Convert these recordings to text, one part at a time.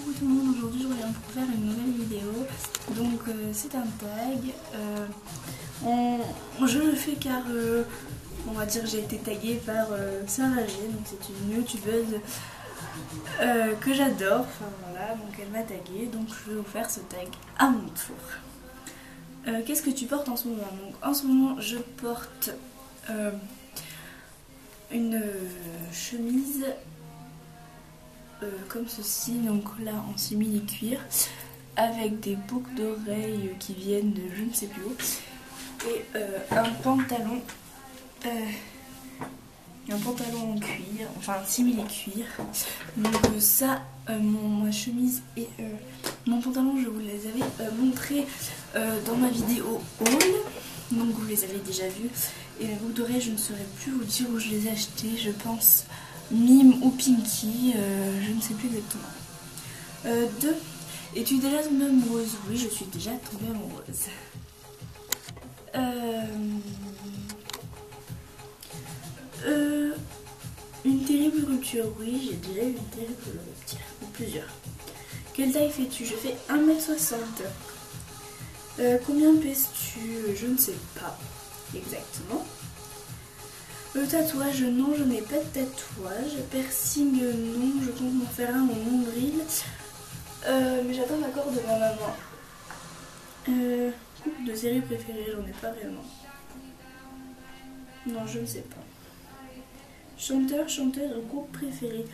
Coucou tout le monde, aujourd'hui je reviens pour faire une nouvelle vidéo. Donc c'est un tag. Je le fais car on va dire j'ai été taguée par Sarah G, donc c'est une youtubeuse que j'adore. Enfin voilà, donc elle m'a taguée, donc je vais vous faire ce tag à mon tour. Qu'est-ce que tu portes en ce moment? Donc en ce moment je porte une chemise comme ceci, donc là en simili-cuir avec des boucles d'oreilles qui viennent de je ne sais plus où et un pantalon en cuir, enfin simili-cuir. Donc ça, ma chemise et mon pantalon, je vous les avais montrés dans ma vidéo haul, donc vous les avez déjà vus. Et mes boucles d'oreilles, je ne saurais plus vous dire où je les ai achetées, je pense Mime ou Pinky, je ne sais plus exactement. 2. Es-tu déjà tombée amoureuse? Oui, je suis déjà tombée amoureuse. Une terrible rupture, oui, j'ai déjà eu une terrible rupture, ou plusieurs. Quelle taille fais-tu? Je fais 1m60. Combien pèses-tu? Je ne sais pas exactement. Tatouage, non, je n'ai pas de tatouage. Piercing, non, je compte m'en faire un au nombril. Mais j'attends l'accord de ma maman. Couple de série préférée, j'en ai pas vraiment. Non, je ne sais pas. Chanteur, chanteuse, groupe préféré.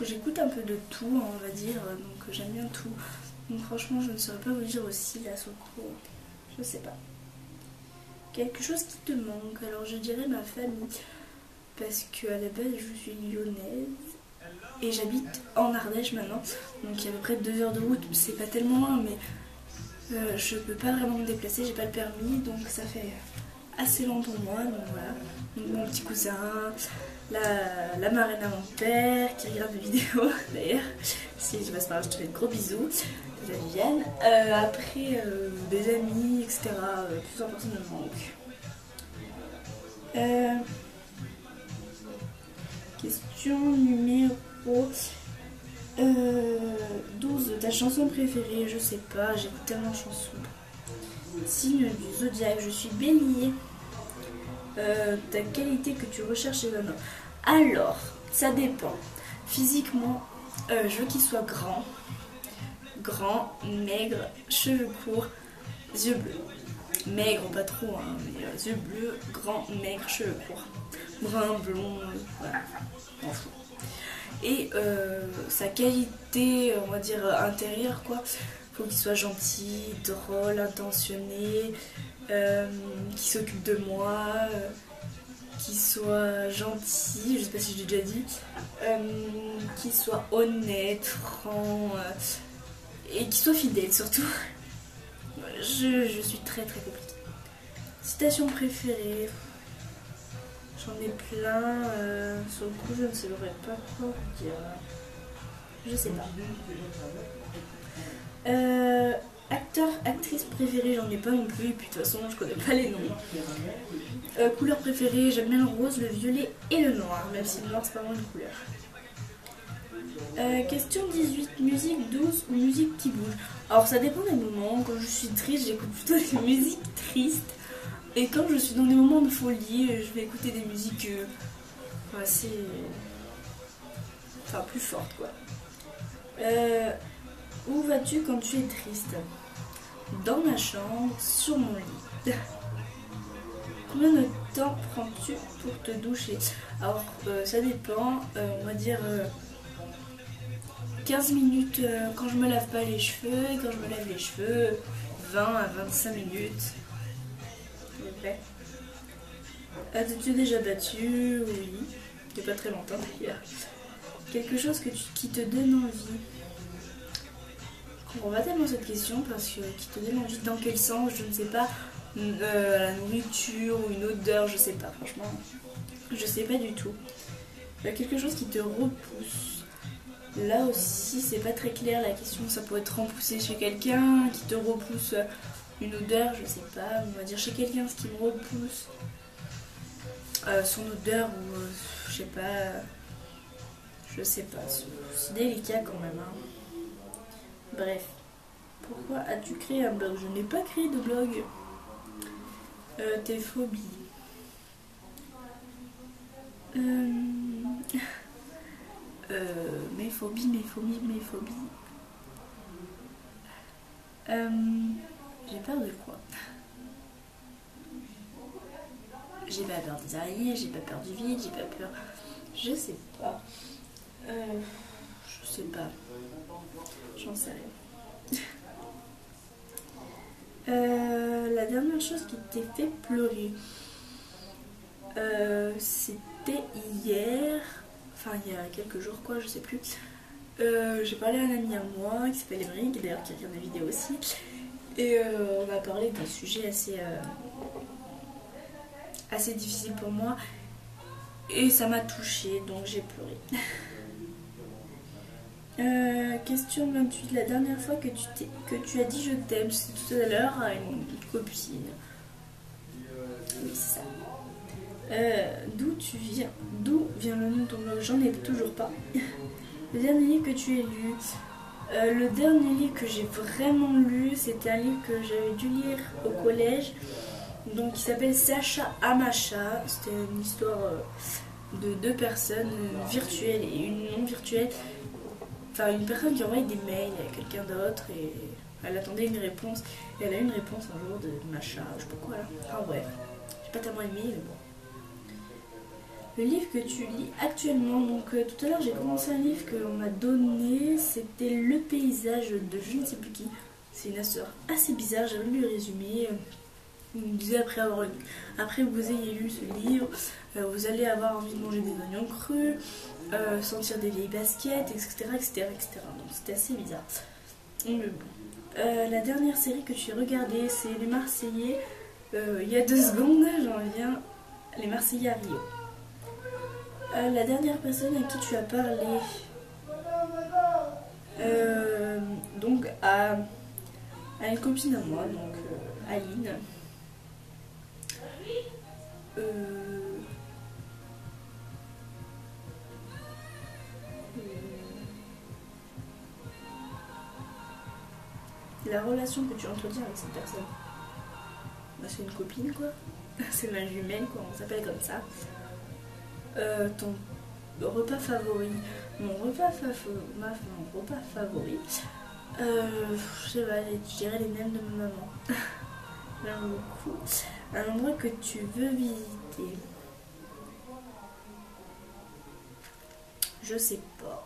J'écoute un peu de tout, on va dire, donc j'aime bien tout. Donc franchement, je ne saurais pas vous dire aussi, là, sur le coup, je sais pas. Quelque chose qui te manque, alors je dirais ma famille, parce qu'à la base je suis lyonnaise et j'habite en Ardèche maintenant, donc il y a à peu près 2 heures de route, c'est pas tellement loin, mais je peux pas vraiment me déplacer, j'ai pas le permis, donc ça fait assez long pour moi, donc voilà. Donc mon petit cousin, la marraine à mon père qui regarde mes vidéos d'ailleurs, si je passe par là je te fais de gros bisous, la Viviane. Après des amis, etc. Plusieurs personnes me manquent. Question numéro 12. Ta chanson préférée? Je sais pas, j'écoute tellement de chansons. Signe du zodiaque, je suis bélier. Ta qualité que tu recherches chez un homme? Alors, ça dépend. Physiquement, je veux qu'il soit grand, maigre, cheveux courts, yeux bleus. Maigre, pas trop, hein, mais yeux bleus, grand, maigre, cheveux courts. Brun, blond, voilà, m'en fous. Et sa qualité, on va dire, intérieure, quoi. Faut qu'il soit gentil, drôle, intentionné, qu'il s'occupe de moi, qu'il soit gentil, je sais pas si je l'ai déjà dit, qu'il soit honnête, franc, et qu'il soit fidèle surtout. Je suis très très compliquée. Citation préférée? J'en ai plein. Sur le coup, je ne saurais pas quoi vous dire. Je sais pas. Acteur, actrice préférée, j'en ai pas non plus. Et puis de toute façon, je connais pas les noms. Couleur préférée, j'aime bien le rose, le violet et le noir. Même si le noir, c'est pas vraiment une couleur. Question 18. Musique douce ou musique qui bouge? Alors ça dépend des moments. Quand je suis triste, j'écoute plutôt des musiques tristes. Et quand je suis dans des moments de folie, je vais écouter des musiques assez... Enfin, plus fortes, quoi. Où vas-tu quand tu es triste? Dans ma chambre, sur mon lit. Combien de temps prends-tu pour te doucher? Alors, ça dépend. On va dire 15 minutes quand je me lave pas les cheveux. Et quand je me lave les cheveux, 20 à 25 minutes. As-tu déjà battu? Oui, il n'y a pas très longtemps d'ailleurs. Quelque chose qui te donne envie? Je comprends pas tellement cette question parce que qui te donne envie dans quel sens, je ne sais pas. La nourriture ou une odeur, je sais pas, franchement. Je sais pas du tout. Quelque chose qui te repousse. Là aussi, c'est pas très clair la question. Ça pourrait être repoussé chez quelqu'un, qui te repousse une odeur, je sais pas. On va dire chez quelqu'un ce qui me repousse. Son odeur ou je sais pas. C'est délicat quand même. Hein. Bref. Pourquoi as-tu créé un blog? Je n'ai pas créé de blog. Tes phobies. Mes phobies. J'ai peur de quoi? J'ai pas peur des araignées, j'ai pas peur du vide, j'ai pas peur... Je sais pas. Je sais pas. J'en sais rien. La dernière chose qui t'ait fait pleurer, c'était hier, enfin il y a quelques jours quoi, je sais plus. J'ai parlé à un ami à moi qui s'appelle Emery, qui d'ailleurs qui regarde la vidéo aussi. Et on a parlé d'un sujet assez difficile pour moi. Et ça m'a touchée, donc j'ai pleuré. Question 28. La dernière fois que tu as dit je t'aime, c'est tout à l'heure à une copine. Oui, c'est ça. D'où vient le nom de ton blog? J'en ai toujours pas. Le dernier livre que tu as lu? Le dernier livre que j'ai vraiment lu, c'était un livre que j'avais dû lire au collège. Donc il s'appelle Sacha Amacha. C'était une histoire de deux personnes, virtuelles et une non virtuelle. Enfin une personne qui envoyait des mails à quelqu'un d'autre et elle attendait une réponse. Et elle a eu une réponse un jour de Macha, je sais pas quoi là. Enfin bref, j'ai pas tellement aimé mais bon. Le livre que tu lis actuellement, donc tout à l'heure j'ai commencé un livre qu'on m'a donné, c'était Le paysage de je ne sais plus qui. C'est une histoire assez bizarre, j'avais lu le résumé. Il me disait après que vous ayez lu ce livre, vous allez avoir envie de manger des oignons crus, sentir des vieilles baskets, etc. Donc c'était assez bizarre. Mais bon. La dernière série que tu as regardée, c'est Les Marseillais. Il y a 2 secondes, j'en viens. Les Marseillais à Rio. La dernière personne à qui tu as parlé, donc à une copine à moi, donc Aline. La relation que tu entretiens avec cette personne, bah, c'est une copine quoi, c'est ma jumelle quoi, on s'appelle comme ça. Ton repas favori, mon repas favori, je sais pas, je dirais les nems de ma maman. J'aime beaucoup. Un endroit que tu veux visiter, je sais pas.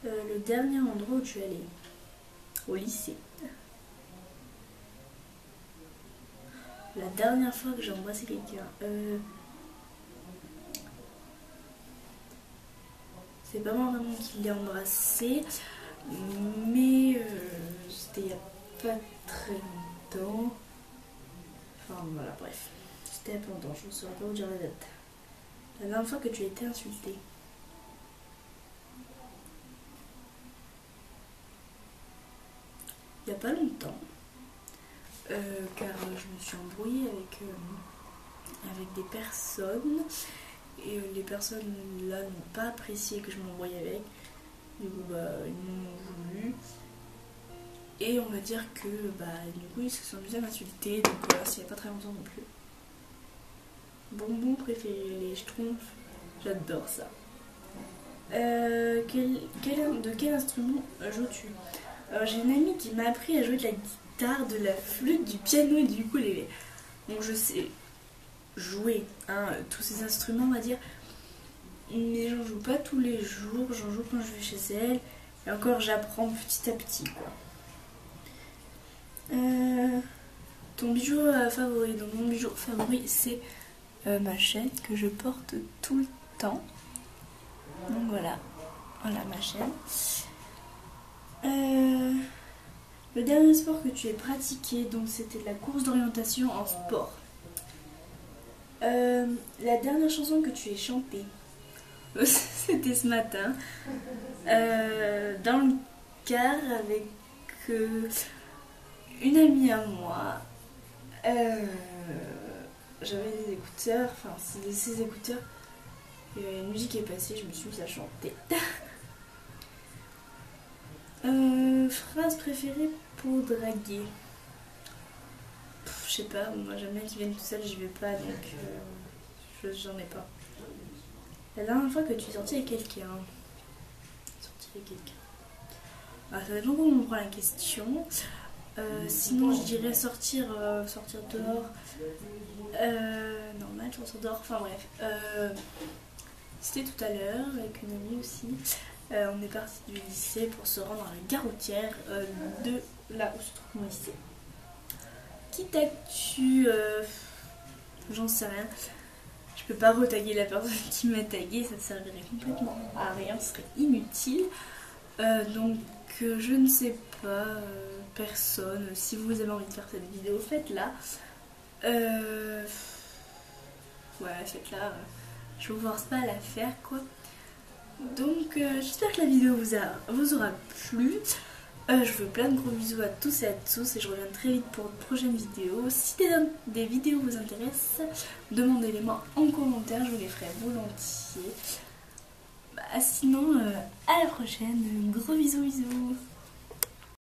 Le dernier endroit où tu es allé, au lycée. La dernière fois que j'ai embrassé quelqu'un, c'est pas moi vraiment qui l'ai embrassé, mais c'était il y a pas très longtemps. Enfin voilà, bref, c'était il y a pas longtemps, je ne saurais pas vous dire la date. La dernière fois que tu as été insultée. Il n'y a pas longtemps, car je me suis embrouillée avec des personnes et les personnes là n'ont pas apprécié que je m'embrouille avec, du coup bah ils m'ont voulu et on va dire que bah du coup ils se sont bien insultés, donc voilà, c'est il n'y a pas très longtemps non plus. Bonbon préféré, les schtroumpfs, j'adore ça. De quel instrument joues-tu? Alors j'ai une amie qui m'a appris à jouer de la guitare, de la flûte, du piano et du ukulélé. Donc je sais jouer tous ces instruments on va dire, mais j'en joue pas tous les jours, j'en joue quand je vais chez elle et encore j'apprends petit à petit quoi. Ton bijou favori? Donc mon bijou favori c'est ma chaîne que je porte tout le temps. Donc voilà ma chaîne. Le dernier sport que tu aies pratiqué, donc c'était de la course d'orientation en sport. La dernière chanson que tu aies chantée, c'était ce matin, dans le car avec une amie à moi. J'avais des écouteurs, enfin c'est ces écouteurs, et une musique est passée, je me suis mise à chanter. Phrase préférée pour draguer. Je sais pas, moi j'aime bien qu'ils viennent tout seuls, j'y vais pas donc j'en ai pas. La dernière fois que tu es sorti avec quelqu'un. Sorti avec quelqu'un. Ah, ça dépend comment on prend la question. Sinon je dirais sortir dehors. Normal, sortir dehors, enfin bref. C'était tout à l'heure avec une amie aussi. On est parti du lycée pour se rendre à la gare routière de là où se trouve mon lycée. Qui tag-tu J'en sais rien. Je peux pas retaguer la personne qui m'a tagué, ça servirait complètement à rien, ce serait inutile. Donc je ne sais pas, personne. Si vous avez envie de faire cette vidéo, faites-la. Ouais, faites-la. Je vous force pas à la faire quoi. Donc j'espère que la vidéo vous aura plu. Je vous fais plein de gros bisous à tous et à tous et je reviens très vite pour une prochaine vidéo. Si des vidéos vous intéressent, demandez-les-moi en commentaire, je vous les ferai volontiers. Sinon, à la prochaine, gros bisous bisous.